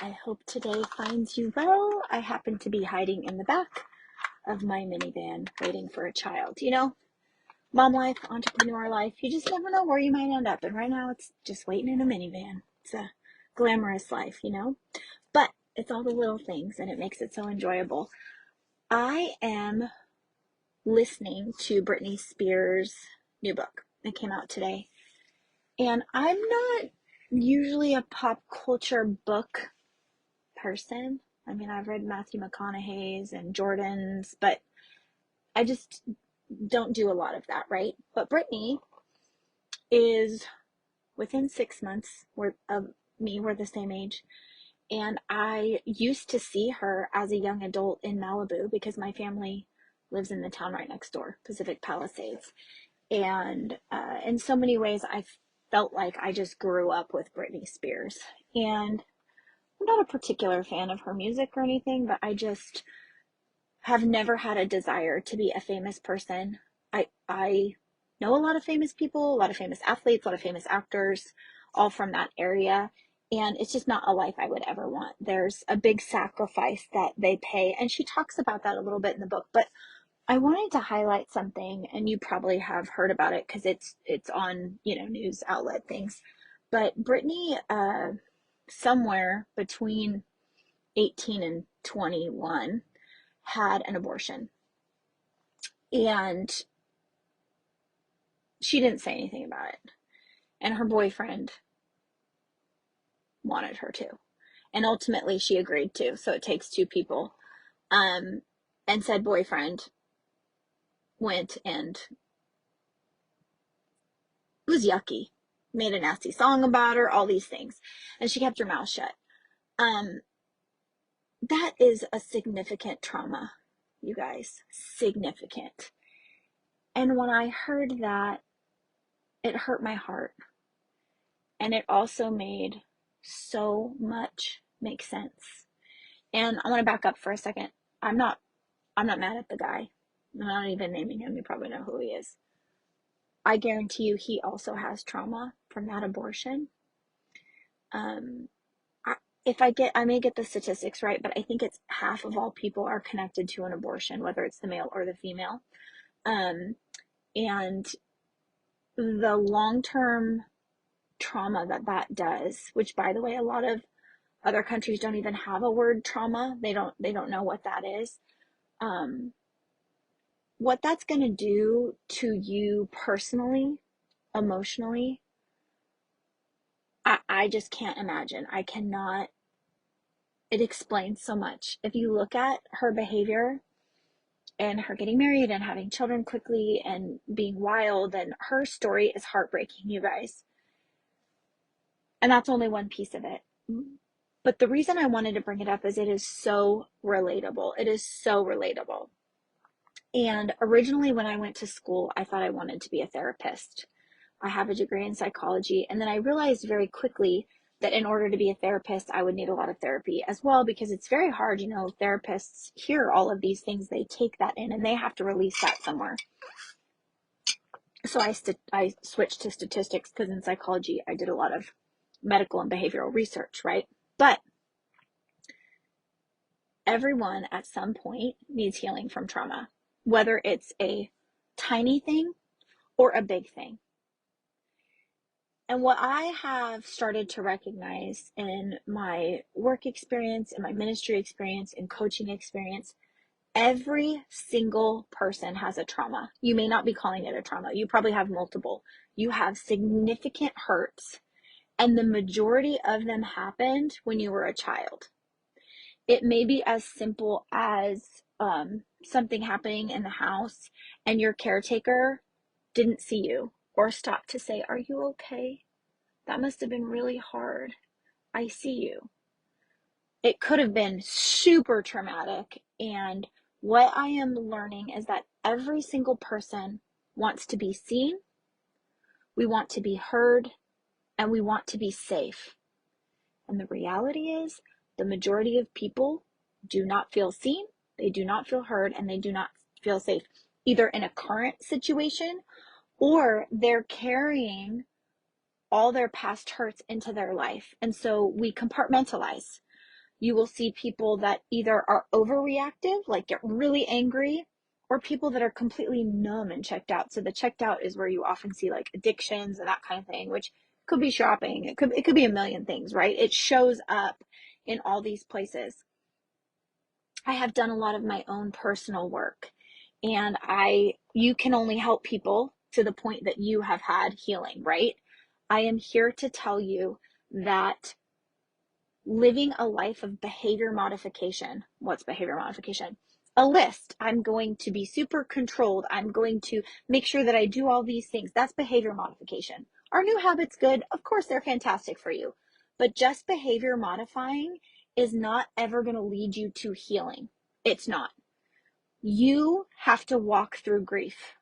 I hope today finds you well. I happen to be hiding in the back of my minivan waiting for a child. Mom life, entrepreneur life, you just never know where you might end up. And right now it's just waiting in a minivan. It's a glamorous life. But it's all the little things and it makes it so enjoyable. I am listening to Britney Spears' new book. It came out today. And I'm not usually a pop culture book person. I mean, I've read Matthew McConaughey's and Jordan's, but I just don't do a lot of that, right? But Brittany is within 6 months of me. We're the same age. And I used to see her as a young adult in Malibu because my family lives in the town right next door, Pacific Palisades. And in so many ways, I felt like I just grew up with Britney Spears. And I'm not a particular fan of her music or anything, but I just have never had a desire to be a famous person. I know a lot of famous people, a lot of famous athletes, a lot of famous actors, all from that area. And it's just not a life I would ever want. There's a big sacrifice that they pay. And she talks about that a little bit in the book. But I wanted to highlight something, and you probably have heard about it because it's on, news outlet things. But Brittany, somewhere between 18 and 21, had an abortion. And she didn't say anything about it. And her boyfriend wanted her to. And ultimately she agreed to. So it takes two people. And said boyfriend went and was yucky. Made a nasty song about her, all these things. And she kept her mouth shut. That is a significant trauma, you guys. Significant. And when I heard that, it hurt my heart. And it also made so much make sense. And I want to back up for a second. I'm not mad at the guy. I'm not even naming him. You probably know who he is. I guarantee you he also has trauma from that abortion. I may get the statistics right, but I think it's half of all people are connected to an abortion, whether it's the male or the female. And the long-term trauma that does, which by the way, a lot of other countries don't even have a word trauma. They don't know what that is. What that's going to do to you personally, emotionally, I just can't imagine. I cannot. It explains so much. If you look at her behavior and her getting married and having children quickly and being wild, and her story is heartbreaking, you guys. And that's only one piece of it. But the reason I wanted to bring it up is it is so relatable. It is so relatable. And originally when I went to school, I thought I wanted to be a therapist. I have a degree in psychology. And then I realized very quickly that in order to be a therapist, I would need a lot of therapy as well, because it's very hard. Therapists hear all of these things, they take that in and they have to release that somewhere. So I switched to statistics because in psychology, I did a lot of medical and behavioral research, right? But everyone at some point needs healing from trauma, whether it's a tiny thing or a big thing. And what I have started to recognize in my work experience, in my ministry experience, in coaching experience, every single person has a trauma. You may not be calling it a trauma. You probably have multiple. You have significant hurts, and the majority of them happened when you were a child. It may be as simple as something happening in the house and your caretaker didn't see you or stopped to say, "Are you okay? That must have been really hard. I see you." It could have been super traumatic. And what I am learning is that every single person wants to be seen, we want to be heard, and we want to be safe. And the reality is, the majority of people do not feel seen, they do not feel heard, and they do not feel safe, either in a current situation or they're carrying all their past hurts into their life. And so we compartmentalize. You will see people that either are overreactive, like get really angry, or people that are completely numb and checked out. So the checked out is where you often see like addictions and that kind of thing, which could be shopping. It could be a million things, right? It shows up in all these places. I have done a lot of my own personal work, and you can only help people to the point that you have had healing, right? I am here to tell you that living a life of behavior modification. What's behavior modification? A list. I'm going to be super controlled. I'm going to make sure that I do all these things. That's behavior modification. Are new habits good? Of course, they're fantastic for you. But just behavior modifying is not ever going to lead you to healing. It's not. You have to walk through grief.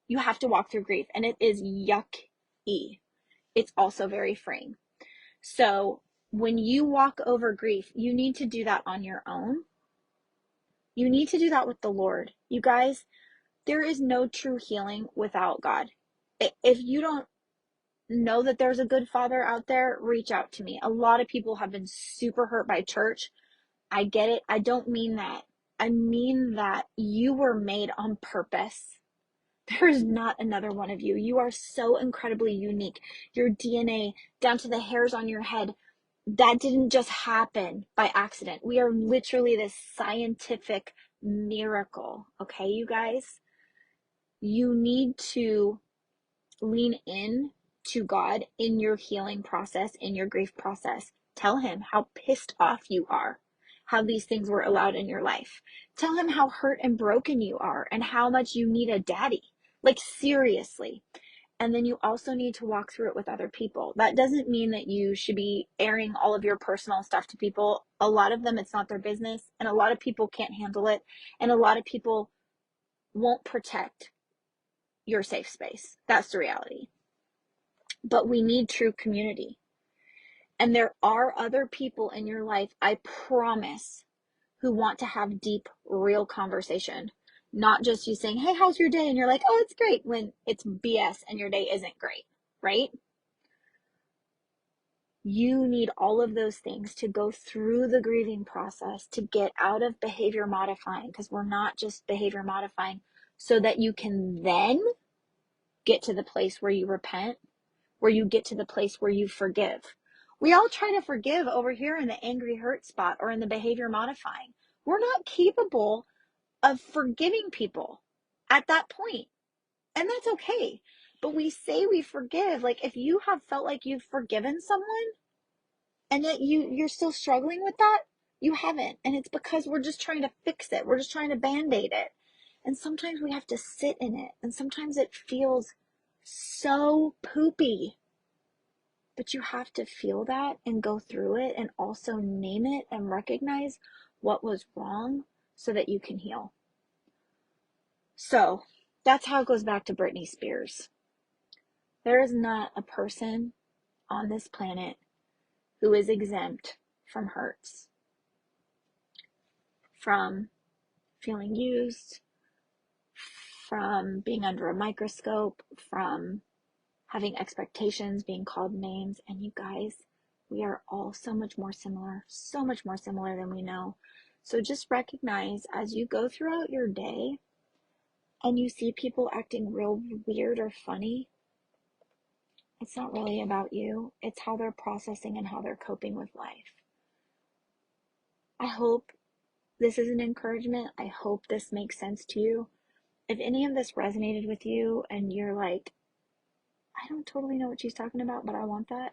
You have to walk through grief, and it is yucky. It's also very freeing. So when you walk over grief, you need to do that on your own. You need to do that with the Lord. You guys, there is no true healing without God. If you don't know that there's a good father out there, reach out to me. A lot of people have been super hurt by church. I get it. I don't mean that. I mean that you were made on purpose. There is not another one of you. You are so incredibly unique. Your DNA, down to the hairs on your head, that didn't just happen by accident. We are literally this scientific miracle. Okay, you guys? You need to lean in to God in your healing process, in your grief process. Tell him how pissed off you are, how these things were allowed in your life. Tell him how hurt and broken you are and how much you need a daddy. Like, seriously. And then you also need to walk through it with other people. That doesn't mean that you should be airing all of your personal stuff to people. A lot of them, it's not their business. And a lot of people can't handle it. And a lot of people won't protect your safe space. That's the reality. But we need true community. And there are other people in your life, I promise, who want to have deep, real conversation. Not just you saying, hey, how's your day? And you're like, oh, it's great, when it's BS and your day isn't great, right? You need all of those things to go through the grieving process, to get out of behavior modifying, because we're not just behavior modifying, so that you can then get to the place where you repent, where you get to the place where you forgive. We all try to forgive over here in the angry hurt spot or in the behavior modifying. We're not capable of forgiving people at that point. And that's okay. But we say we forgive. Like, if you have felt like you've forgiven someone and yet you're still struggling with that, you haven't. And it's because we're just trying to fix it. We're just trying to band-aid it. And sometimes we have to sit in it. And sometimes it feels so poopy. But you have to feel that and go through it and also name it and recognize what was wrong so that you can heal. So that's how it goes back to Britney Spears. There is not a person on this planet who is exempt from hurts, from feeling used, from being under a microscope, from having expectations, being called names. And you guys, we are all so much more similar than we know. So just recognize as you go throughout your day and you see people acting real weird or funny, it's not really about you. It's how they're processing and how they're coping with life. I hope this is an encouragement. I hope this makes sense to you. If any of this resonated with you and you're like, I don't totally know what she's talking about, but I want that,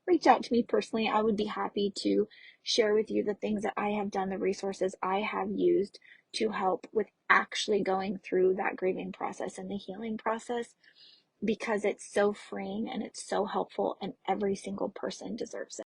reach out to me personally. I would be happy to share with you the things that I have done, the resources I have used to help with actually going through that grieving process and the healing process, because it's so freeing and it's so helpful, and every single person deserves it.